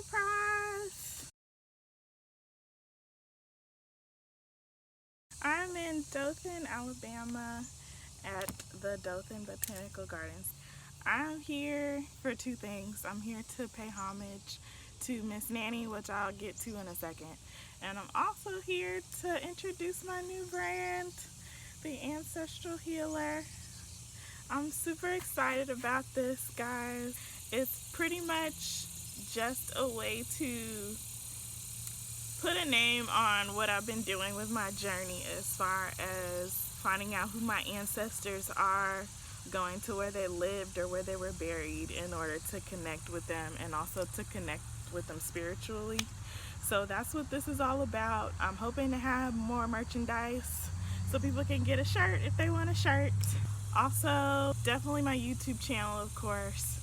Surprise! I'm in Dothan, Alabama at the Dothan Botanical Gardens. I'm here for two things. I'm here to pay homage to Miss Nannie, which I'll get to in a second. And I'm also here to introduce my new brand, the Ancestral Healer. I'm super excited about this, guys. It's pretty much just a way to put a name on what I've been doing with my journey as far as finding out who my ancestors are, going to where they lived or where they were buried in order to connect with them and also to connect with them spiritually. So that's what this is all about. I'm hoping to have more merchandise so people can get a shirt if they want a shirt. Also, definitely my YouTube channel, of course.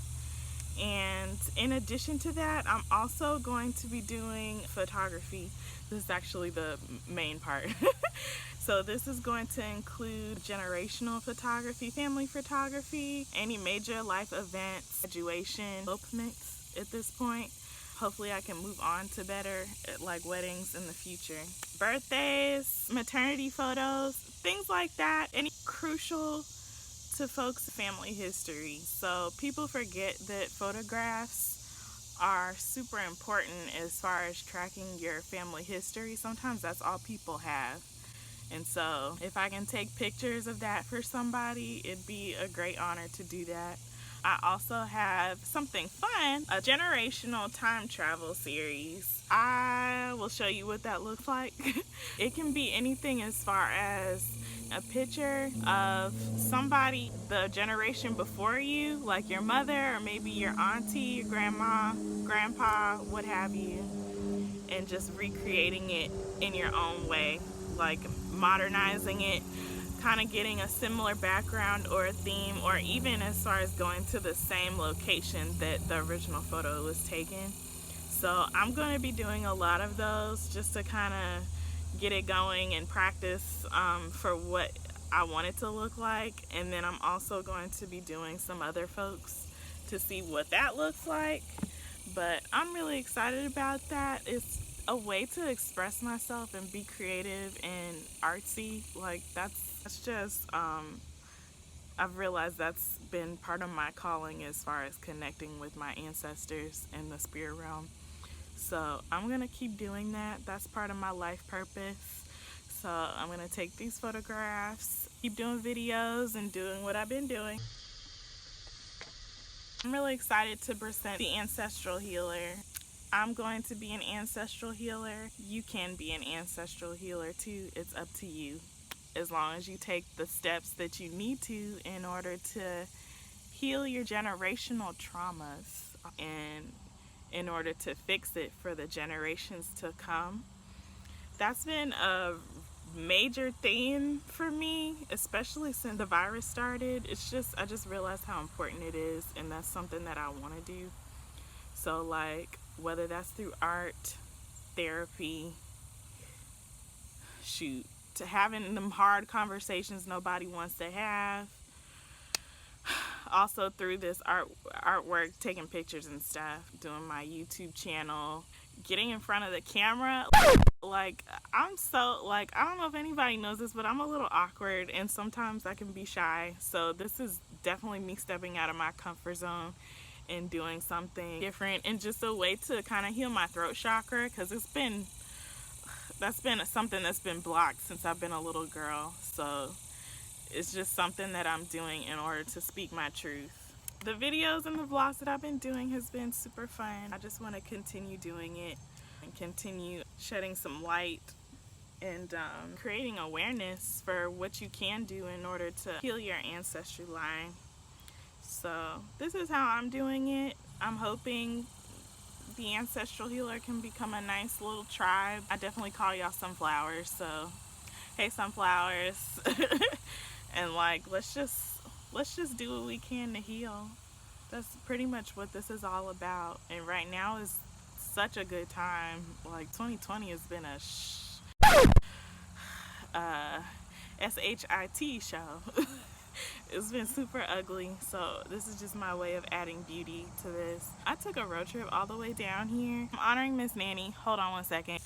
And in addition to that, I'm also going to be doing photography. This is actually the main part. So this is going to include generational photography, family photography, any major life events, graduation, elopements at this point. Hopefully I can move on to better, like weddings in the future. Birthdays, maternity photos, things like that. Any crucial to folks' family history. So people forget that photographs are super important as far as tracking your family history. Sometimes that's all people have. And so if I can take pictures of that for somebody, it'd be a great honor to do that. I also have something fun, a generational time travel series. I will show you what that looks like. It can be anything as far as a picture of somebody, the generation before you, like your mother or maybe your auntie, your grandma, grandpa, what have you, and just recreating it in your own way, like modernizing it, kind of getting a similar background or a theme, or even as far as going to the same location that the original photo was taken. So I'm going to be doing a lot of those just to kind of get it going and practice for what I want it to look like. And then I'm also going to be doing some other folks to see what that looks like. But I'm really excited about that. It's a way to express myself and be creative and artsy. Like that's just I've realized that's been part of my calling as far as connecting with my ancestors in the spirit realm. So I'm gonna keep doing that. That's part of my life purpose. So I'm gonna take these photographs, keep doing videos and doing what I've been doing. I'm really excited to present the Ancestral Healer. I'm going to be an ancestral healer. You can be an ancestral healer too. It's up to you. As long as you take the steps that you need to in order to heal your generational traumas and in order to fix it for the generations to come. That's been a major theme for me, especially since the virus started. I just realized how important it is, and that's something that I want to do. So like, whether that's through art, therapy, shoot, to having them hard conversations nobody wants to have, also through this artwork, taking pictures and stuff, doing my YouTube channel, getting in front of the camera. Like, I'm so, like, I don't know if anybody knows this, but I'm a little awkward and sometimes I can be shy. So this is definitely me stepping out of my comfort zone and doing something different, and just a way to kind of heal my throat chakra, because that's been something that's been blocked since I've been a little girl. So it's just something that I'm doing in order to speak my truth. The videos and the vlogs that I've been doing has been super fun. I just want to continue doing it and continue shedding some light and creating awareness for what you can do in order to heal your ancestry line. So this is how I'm doing it. I'm hoping the Ancestral Healer can become a nice little tribe. I definitely call y'all sunflowers, so hey sunflowers. And like, let's just do what we can to heal. That's pretty much what this is all about. And right now is such a good time. Like 2020 has been a SHIT show. It's been super ugly, so this is just my way of adding beauty to this. I took a road trip all the way down here. I'm honoring Miss Nannie. Hold on one second.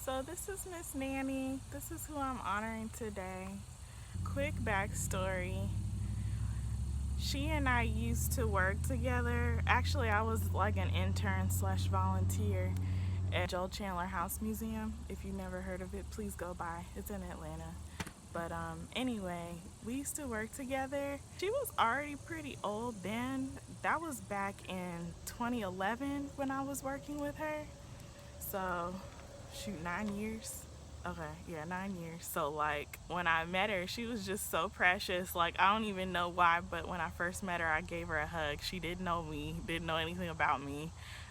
So this is Miss Nannie. This is who I'm honoring today. Quick backstory. She and I used to work together. Actually, I was like an intern slash volunteer at Joel Chandler House Museum. If you've never heard of it, please go by. It's in Atlanta. But anyway, we used to work together. She was already pretty old then. That was back in 2011 when I was working with her. So, shoot, 9 years. Okay, yeah, 9 years. So, like, when I met her, she was just so precious. Like, I don't even know why, but when I first met her, I gave her a hug. She didn't know me, didn't know anything about me.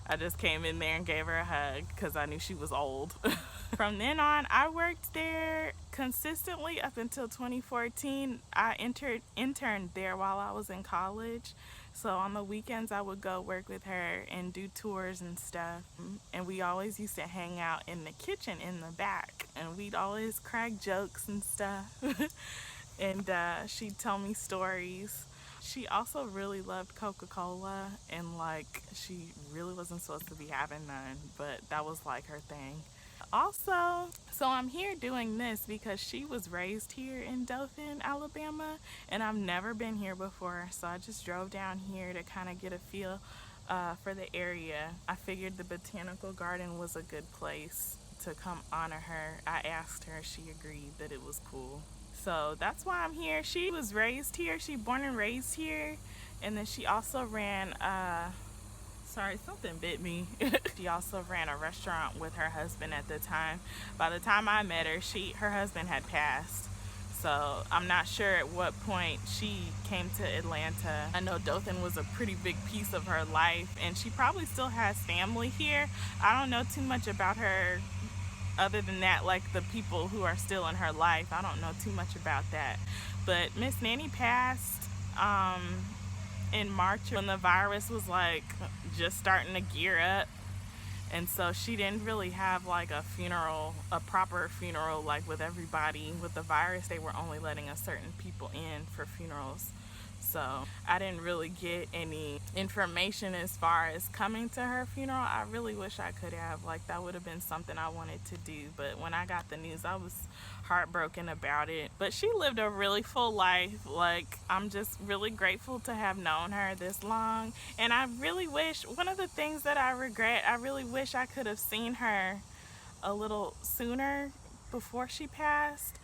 I just came in there and gave her a hug because I knew she was old. From then on, I worked there consistently up until 2014. I interned there while I was in college. So on the weekends, I would go work with her and do tours and stuff. And we always used to hang out in the kitchen in the back. And we'd always crack jokes and stuff. And she'd tell me stories. She also really loved Coca-Cola. And like, she really wasn't supposed to be having none. But that was like her thing. Also, so I'm here doing this because she was raised here in Dothan, Alabama, and I've never been here before, so I just drove down here to kind of get a feel for the area. I figured the botanical garden was a good place to come honor her. I asked her, she agreed that it was cool. So that's why I'm here. She was raised here, she born and raised here, and then she also ran sorry, something bit me. She also ran a restaurant with her husband at the time. By the time I met her, her husband had passed. So I'm not sure at what point she came to Atlanta. I know Dothan was a pretty big piece of her life, and she probably still has family here. I don't know too much about her other than that, like the people who are still in her life. I don't know too much about that. But Miss Nannie passed in March when the virus was like just starting to gear up, and so she didn't really have like a funeral, a proper funeral, like with everybody. With the virus, they were only letting a certain people in for funerals, so I didn't really get any information as far as coming to her funeral. I really wish I could have, like that would have been something I wanted to do, but when I got the news, I was heartbroken about it. But she lived a really full life. Like, I'm just really grateful to have known her this long, and I really wish, one of the things that I regret, I really wish I could have seen her a little sooner before she passed.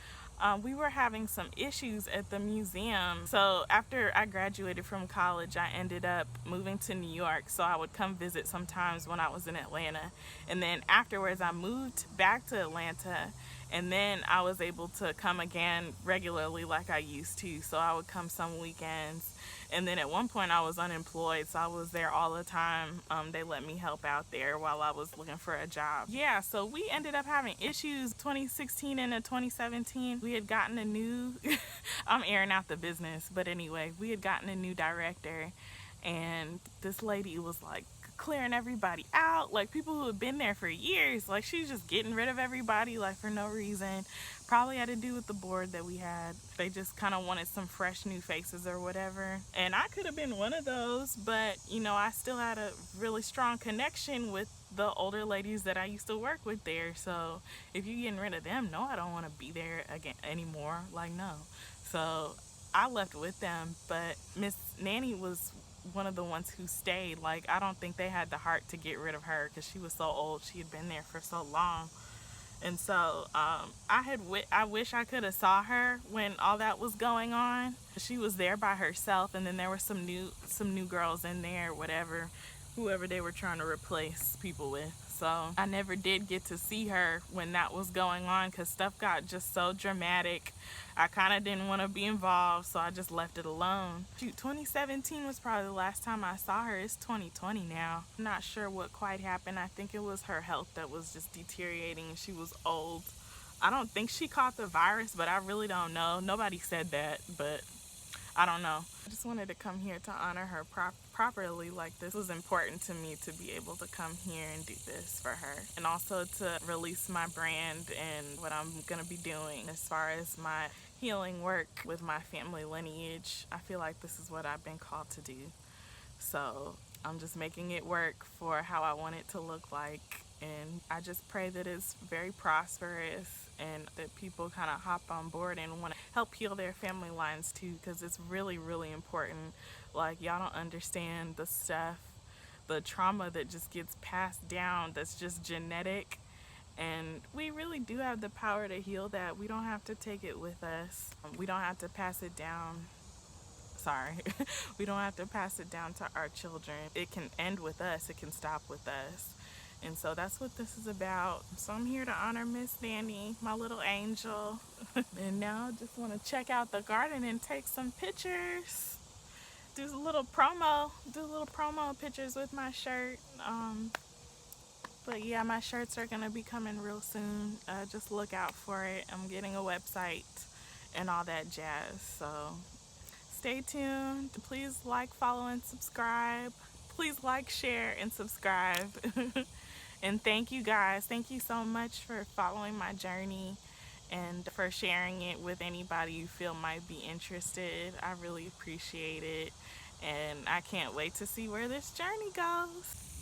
We were having some issues at the museum. So after I graduated from college, I ended up moving to New York, so I would come visit sometimes when I was in Atlanta. And then afterwards, I moved back to Atlanta, and then I was able to come again regularly like I used to. So I would come some weekends. And then at one point I was unemployed, so I was there all the time. They let me help out there while I was looking for a job. Yeah, so we ended up having issues 2016 into 2017. We had gotten a new, I'm airing out the business, but anyway, we had gotten a new director, and this lady was like clearing everybody out, like people who had been there for years. Like, she was just getting rid of everybody, like for no reason. Probably had to do with the board that we had. They just kind of wanted some fresh new faces or whatever, and I could have been one of those, but you know, I still had a really strong connection with the older ladies that I used to work with there. So if you're getting rid of them, no, I don't want to be there again anymore. Like, no. So I left with them, but Miss Nannie was one of the ones who stayed. Like, I don't think they had the heart to get rid of her because she was so old. She had been there for so long. And so I wish I could have saw her when all that was going on. She was there by herself, and then there were some new girls in there, whatever, whoever they were trying to replace people with. So I never did get to see her when that was going on because stuff got just so dramatic. I kind of didn't want to be involved, so I just left it alone. Shoot, 2017 was probably the last time I saw her. It's 2020 now. I'm not sure what quite happened. I think it was her health that was just deteriorating, and she was old. I don't think she caught the virus, but I really don't know. Nobody said that, but I don't know. I just wanted to come here to honor her properly. Like, this was important to me to be able to come here and do this for her. And also to release my brand and what I'm going to be doing as far as my healing work with my family lineage. I feel like this is what I've been called to do. So I'm just making it work for how I want it to look like. And I just pray that it's very prosperous and that people kind of hop on board and want to help heal their family lines too, because it's really, really important. Like, y'all don't understand the stuff, the trauma that just gets passed down that's just genetic. And we really do have the power to heal that. We don't have to take it with us, we don't have to pass it down. Sorry, we don't have to pass it down to our children. It can end with us, it can stop with us. And so that's what this is about. So I'm here to honor Miss Nannie, my little angel. And now I just want to check out the garden and take some pictures. Do a little promo pictures with my shirt. But yeah, my shirts are gonna be coming real soon. Just look out for it. I'm getting a website and all that jazz. So stay tuned. Please like, follow, and subscribe. Please like, share, and subscribe. And thank you guys. Thank you so much for following my journey and for sharing it with anybody you feel might be interested. I really appreciate it. And I can't wait to see where this journey goes.